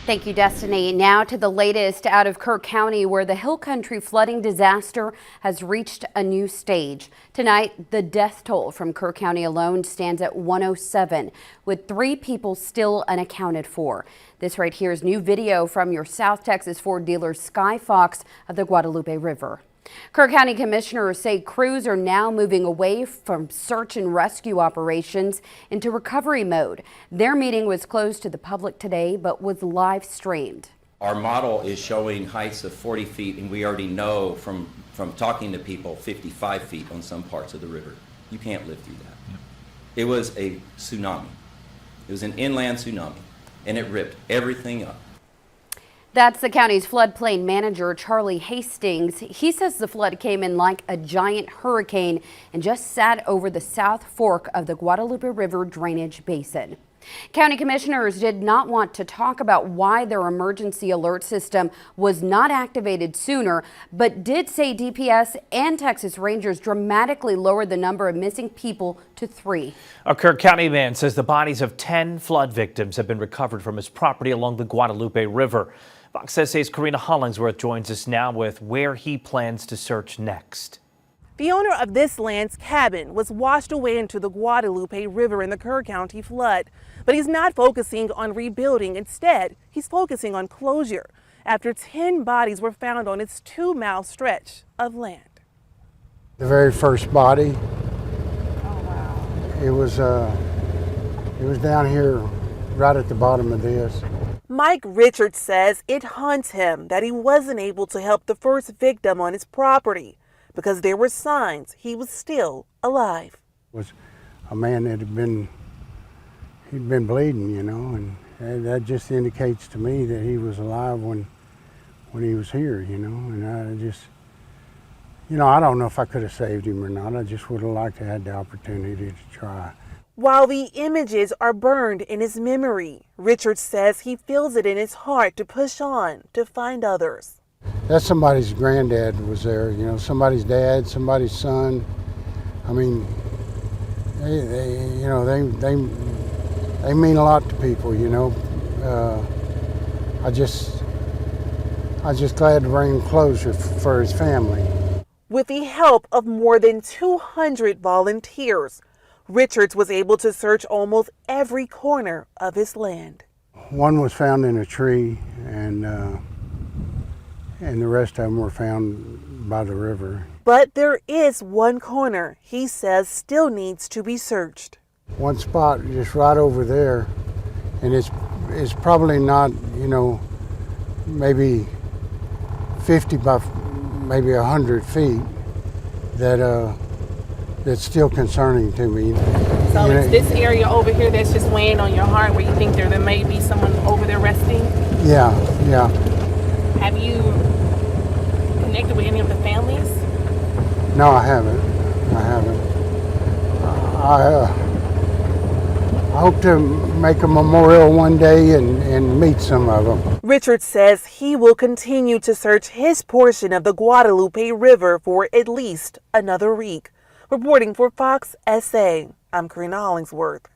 Thank you, Destiny. Now to the latest out of Kerr County, where the Hill Country flooding disaster has reached a new stage. Tonight, the death toll from Kerr County alone stands at 107, with 3 people still unaccounted for. This right here is new video from your South Texas Ford dealer Sky Fox of the Guadalupe River. Kerr County commissioners say crews are now moving away from search and rescue operations into recovery mode. Their meeting was closed to the public today, but was live streamed. Our model is showing heights of 40 feet, and we already know from talking to people 55 feet on some parts of the river. You can't live through that. Yep. It was a tsunami. It was an inland tsunami, and it ripped everything up. That's the county's floodplain manager, Charlie Hastings. He says the flood came in like a giant hurricane and just sat over the South Fork of the Guadalupe River drainage basin. County commissioners did not want to talk about why their emergency alert system was not activated sooner, but did say DPS and Texas Rangers dramatically lowered the number of missing people to 3. A Kirk County man says the bodies of 10 flood victims have been recovered from his property along the Guadalupe River. Fox SA's Karina Hollingsworth joins us now with where he plans to search next. The owner of this land's cabin was washed away into the Guadalupe River in the Kerr County flood. But he's not focusing on rebuilding. Instead, he's focusing on closure after 10 bodies were found on its 2-mile stretch of land. The very first body, oh, wow. it was down here right at the bottom of this. Mike Richards says it haunts him that he wasn't able to help the first victim on his property because there were signs he was still alive. It was a man that he'd been bleeding, you know, and that just indicates to me that he was alive when he was here, you know, and I just, you know, I don't know if I could have saved him or not. I just would have liked to have had the opportunity to try. While the images are burned in his memory, Richard says he feels it in his heart to push on to find others. That's somebody's granddad was there, you know, somebody's dad, somebody's son. I mean, they mean a lot to people, you know. I just glad to bring him closure for his family. With the help of more than 200 volunteers, Richards was able to search almost every corner of his land. One was found in a tree, and the rest of them were found by the river. But there is one corner he says still needs to be searched. One spot just right over there, and it's probably not, you know, maybe 50 by maybe 100 feet that's still concerning to me. So it's this area over here that's just weighing on your heart, where you think there may be someone over there resting? Yeah. Have you connected with any of the families? No, I haven't. I hope to make a memorial one day and meet some of them. Richard says he will continue to search his portion of the Guadalupe River for at least another week. Reporting for Fox SA, I'm Karina Hollingsworth.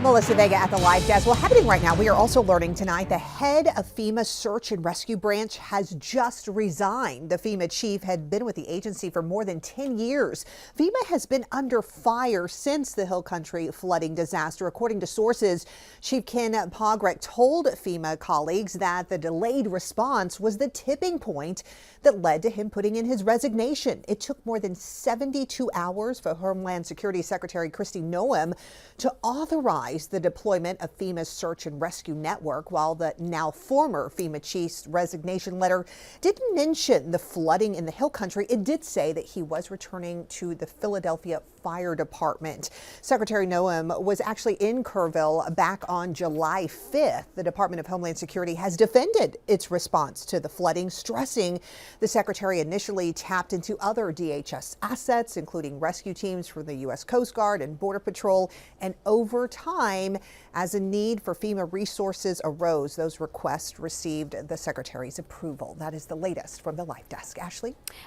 Melissa Vega at the live desk. Well, happening right now, we are also learning tonight the head of FEMA's Search and Rescue Branch has just resigned. The FEMA chief had been with the agency for more than 10 years. FEMA has been under fire since the Hill Country flooding disaster. According to sources, Chief Ken Pogrek told FEMA colleagues that the delayed response was the tipping point that led to him putting in his resignation. It took more than 72 hours for Homeland Security Secretary Kristi Noem to authorize the deployment of FEMA's Search and Rescue Network, while the now former FEMA chief's resignation letter didn't mention the flooding in the Hill Country. It did say that he was returning to the Philadelphia Fire Department. Secretary Noem was actually in Kerrville back on July 5th. The Department of Homeland Security has defended its response to the flooding, stressing the secretary initially tapped into other DHS assets, including rescue teams from the U.S. Coast Guard and Border Patrol, and over time, as a need for FEMA resources arose, those requests received the secretary's approval. That is the latest from the live desk. Ashley?